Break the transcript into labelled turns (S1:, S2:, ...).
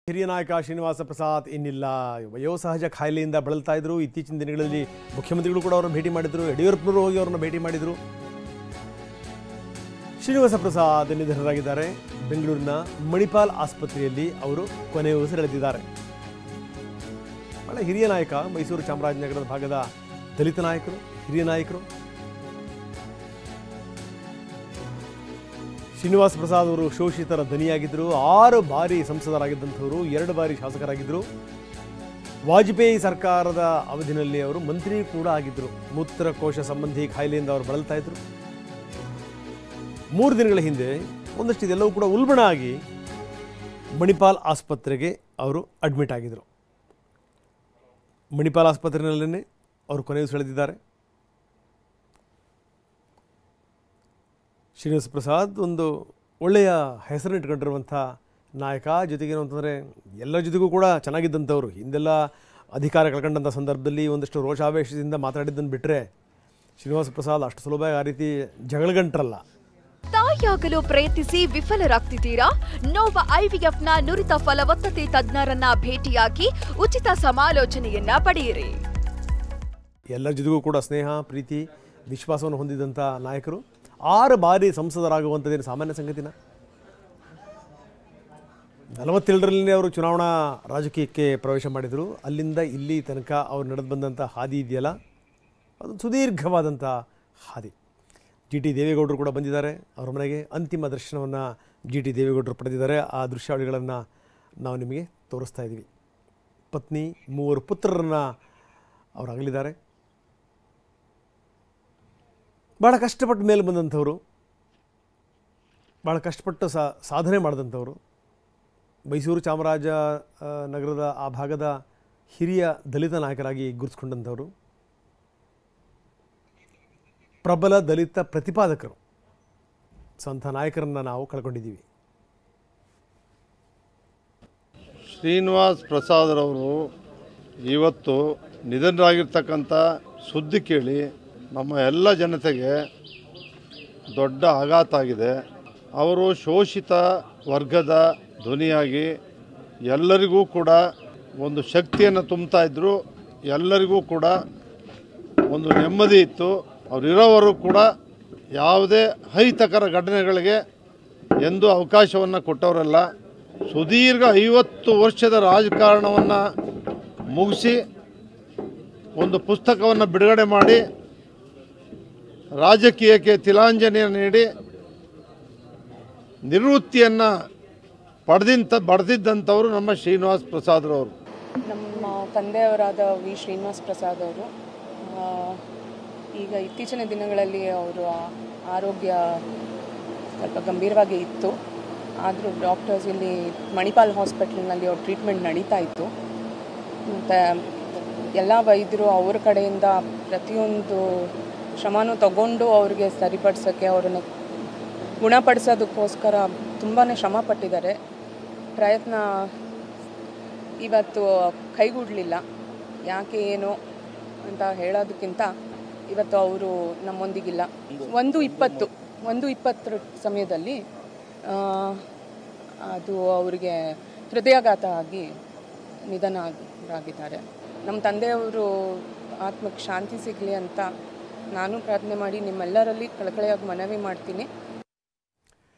S1: ಹಿರಿಯ ನಾಯಕ ಶ್ರೀನಿವಾಸ ಪ್ರಸಾದ್ ಇನ್ನಿಲ್ಲ. ವಯೋಸಹಜ ಕಾಯಿಲೆಯಿಂದ ಬಳಲ್ತಾ ಇದ್ರು. ಇತ್ತೀಚಿನ ದಿನಗಳಲ್ಲಿ ಮುಖ್ಯಮಂತ್ರಿಗಳು ಕೂಡ ಅವರನ್ನು ಭೇಟಿ ಮಾಡಿದ್ರು. ಯಡಿಯೂರಪ್ಪನವರು ಹೋಗಿ ಅವರನ್ನು ಭೇಟಿ ಮಾಡಿದ್ರು. ಶ್ರೀನಿವಾಸ ಪ್ರಸಾದ್ ನಿಧನರಾಗಿದ್ದಾರೆ. ಬೆಂಗಳೂರಿನ ಮಣಿಪಾಲ್ ಆಸ್ಪತ್ರೆಯಲ್ಲಿ ಅವರು ಕೊನೆಯ ಉಸಿರೆಳೆದಿದ್ದಾರೆ. ಬಹಳ ಹಿರಿಯ ನಾಯಕ, ಮೈಸೂರು ಚಾಮರಾಜನಗರದ ಭಾಗದ ದಲಿತ ನಾಯಕರು, ಹಿರಿಯ ನಾಯಕರು. ಶ್ರೀನಿವಾಸ ಪ್ರಸಾದ್ ಅವರು ಶೋಷಿತರ ಧ್ವನಿಯಾಗಿದ್ದರು. 6 ಬಾರಿ ಸಂಸದರಾಗಿದ್ದಂಥವರು, 2 ಬಾರಿ ಶಾಸಕರಾಗಿದ್ದರು. ವಾಜಪೇಯಿ ಸರ್ಕಾರದ ಅವಧಿನಲ್ಲಿ ಅವರು ಮಂತ್ರಿ ಕೂಡ ಆಗಿದ್ದರು. ಮೂತ್ರಕೋಶ ಸಂಬಂಧಿ ಕಾಯಿಲೆಯಿಂದ ಅವರು ಬಳಲ್ತಾ ಇದ್ರು. 3 ದಿನಗಳ ಹಿಂದೆ ಒಂದಷ್ಟು ಇದೆಲ್ಲವೂ ಕೂಡ ಉಲ್ಬಣ ಆಗಿ ಮಣಿಪಾಲ್ ಆಸ್ಪತ್ರೆಗೆ ಅವರು ಅಡ್ಮಿಟ್ ಆಗಿದ್ದರು. ಮಣಿಪಾಲ್ ಆಸ್ಪತ್ರೆಯಲ್ಲೇ ಅವರು ಕೊನೆಯುಸಿರೆಳೆದಿದ್ದಾರೆ. ಶ್ರೀನಿವಾಸ ಪ್ರಸಾದ್ ಒಂದು ಒಳ್ಳೆಯ ಹೆಸರನ್ನು ಇಟ್ಕೊಂಡಿರುವಂಥ ನಾಯಕ. ಜೊತೆಗೇನು ಅಂತಂದರೆ ಎಲ್ಲರ ಜೊತೆಗೂ ಕೂಡ ಚೆನ್ನಾಗಿದ್ದಂಥವ್ರು. ಹಿಂದೆಲ್ಲ ಅಧಿಕಾರ ಕಳ್ಕೊಂಡಂಥ ಸಂದರ್ಭದಲ್ಲಿ ಒಂದಷ್ಟು ರೋಷಾವೇಶದಿಂದ ಮಾತಾಡಿದ್ದನ್ನು ಬಿಟ್ಟರೆ ಶ್ರೀನಿವಾಸ ಪ್ರಸಾದ್ ಅಷ್ಟು ಸುಲಭ ಆ ರೀತಿ ಜಗಳಗಂಟ್ರಲ್ಲ.
S2: ತಾಯಿಯಾಗಲು ಪ್ರಯತ್ನಿಸಿ ವಿಫಲರಾಗ್ತಿದ್ದೀರಾ? ನೋವ ಐವಿಎಫ್ನ ನುರಿತ ಫಲವತ್ತತೆ ತಜ್ಞರನ್ನ ಭೇಟಿಯಾಗಿ ಉಚಿತ ಸಮಾಲೋಚನೆಯನ್ನ ಪಡೆಯಿರಿ.
S1: ಎಲ್ಲರ ಜೊತೆಗೂ ಕೂಡ ಸ್ನೇಹ, ಪ್ರೀತಿ, ವಿಶ್ವಾಸವನ್ನು ಹೊಂದಿದಂಥ ನಾಯಕರು. 6 ಬಾರಿ ಸಂಸದರಾಗುವಂಥದ್ದೇನು ಸಾಮಾನ್ಯ ಸಂಗತಿನ? 47ರಲ್ಲಿ ಅವರು ಚುನಾವಣಾ ರಾಜಕೀಯಕ್ಕೆ ಪ್ರವೇಶ ಮಾಡಿದರು. ಅಲ್ಲಿಂದ ಇಲ್ಲಿ ತನಕ ಅವ್ರು ನಡೆದು ಬಂದಂಥ ಹಾದಿ ಇದೆಯಲ್ಲ, ಅದು ಸುದೀರ್ಘವಾದಂಥ ಹಾದಿ. ಜಿ.ಟಿ. ದೇವೇಗೌಡರು ಕೂಡ ಬಂದಿದ್ದಾರೆ ಅವರ ಮನೆಗೆ. ಅಂತಿಮ ದರ್ಶನವನ್ನು ಜಿ.ಟಿ. ದೇವೇಗೌಡರು ಪಡೆದಿದ್ದಾರೆ. ಆ ದೃಶ್ಯಾವಳಿಗಳನ್ನು ನಾವು ನಿಮಗೆ ತೋರಿಸ್ತಾ ಇದ್ದೀವಿ. ಪತ್ನಿ, 3 ಪುತ್ರರನ್ನು ಅವರು ಅಗಲಿದ್ದಾರೆ. ಭಾಳ ಕಷ್ಟಪಟ್ಟು ಮೇಲೆ ಬಂದಂಥವರು, ಭಾಳ ಕಷ್ಟಪಟ್ಟು ಸಾಧನೆ ಮಾಡಿದಂಥವರು. ಮೈಸೂರು ಚಾಮರಾಜನಗರದ ಆ ಭಾಗದ ಹಿರಿಯ ದಲಿತ ನಾಯಕರಾಗಿ ಗುರುತಿಸ್ಕೊಂಡಂಥವರು. ಪ್ರಬಲ ದಲಿತ ಪ್ರತಿಪಾದಕರು. ಸ್ವಂತ ನಾಯಕರನ್ನು ನಾವು ಕಳ್ಕೊಂಡಿದ್ದೀವಿ.
S3: ಶ್ರೀನಿವಾಸ್ ಪ್ರಸಾದ್ರವರು ಇವತ್ತು ನಿಧನರಾಗಿರ್ತಕ್ಕಂಥ ಸುದ್ದಿ ಕೇಳಿ ನಮ್ಮ ಎಲ್ಲ ಜನತೆಗೆ ದೊಡ್ಡ ಆಘಾತ ಆಗಿದೆ. ಅವರು ಶೋಷಿತ ವರ್ಗದ ಧ್ವನಿಯಾಗಿ ಎಲ್ಲರಿಗೂ ಕೂಡ ಒಂದು ಶಕ್ತಿಯನ್ನು ತುಂಬ್ತಾ ಇದ್ದರು. ಎಲ್ಲರಿಗೂ ಕೂಡ ಒಂದು ನೆಮ್ಮದಿ ಇತ್ತು. ಅವರಿರೋವರು ಕೂಡ ಯಾವುದೇ ಅಹಿತಕರ ಘಟನೆಗಳಿಗೆ ಎಂದೂ ಅವಕಾಶವನ್ನು ಕೊಟ್ಟವರಲ್ಲ. ಸುದೀರ್ಘ 50 ವರ್ಷದ ರಾಜಕಾರಣವನ್ನು ಮುಗಿಸಿ ಒಂದು ಪುಸ್ತಕವನ್ನು ಬಿಡುಗಡೆ ಮಾಡಿ ರಾಜಕೀಯಕ್ಕೆ ತಿಲಾಂಜಲಿಯನ್ನು ನೀಡಿ ನಿವೃತ್ತಿಯನ್ನು ಪಡೆದಿದ್ದಂಥವರು ನಮ್ಮ ಶ್ರೀನಿವಾಸ್ ಪ್ರಸಾದ್ರವರು.
S4: ನಮ್ಮ ತಂದೆಯವರಾದ ವಿ ಶ್ರೀನಿವಾಸ್ ಪ್ರಸಾದ್ ಅವರು ಈಗ ಇತ್ತೀಚಿನ ದಿನಗಳಲ್ಲಿ ಅವರ ಆರೋಗ್ಯ ಸ್ವಲ್ಪ ಗಂಭೀರವಾಗಿ ಇತ್ತು. ಆದರೂ ಡಾಕ್ಟರ್ಸ್ ಇಲ್ಲಿ ಮಣಿಪಾಲ್ ಹಾಸ್ಪಿಟ್ಲಿನಲ್ಲಿ ಅವ್ರ ಟ್ರೀಟ್ಮೆಂಟ್ ನಡೀತಾ ಇತ್ತು. ಮತ್ತು ಎಲ್ಲ ವೈದ್ಯರು ಅವ್ರ ಕಡೆಯಿಂದ ಪ್ರತಿಯೊಂದು ಶ್ರಮನೂ ತಗೊಂಡು ಅವ್ರಿಗೆ ಸರಿಪಡಿಸೋಕ್ಕೆ, ಅವರನ್ನು ಗುಣಪಡಿಸೋದಕ್ಕೋಸ್ಕರ ತುಂಬಾ ಶ್ರಮ ಪಟ್ಟಿದ್ದಾರೆ. ಪ್ರಯತ್ನ ಇವತ್ತು ಕೈಗೂಡಲಿಲ್ಲ. ಯಾಕೆ ಏನು ಅಂತ ಹೇಳೋದಕ್ಕಿಂತ ಇವತ್ತು ಅವರು ನಮ್ಮೊಂದಿಗಿಲ್ಲ. 1:20 ಸಮಯದಲ್ಲಿ ಅದು ಅವರಿಗೆ ಹೃದಯಾಘಾತ ಆಗಿ ನಿಧನರಾಗಿದ್ದಾರೆ. ನಮ್ಮ ತಂದೆಯವರು ಆತ್ಮಕ್ಕೆ ಶಾಂತಿ ಸಿಗಲಿ ಅಂತ ನಾನು ಪ್ರಾರ್ಥನೆ ಮಾಡಿ ನಿಮ್ಮೆಲ್ಲರಲ್ಲಿ ಕಳಕಳಿಯಾಗಿ ಮನವಿ ಮಾಡ್ತೀನಿ.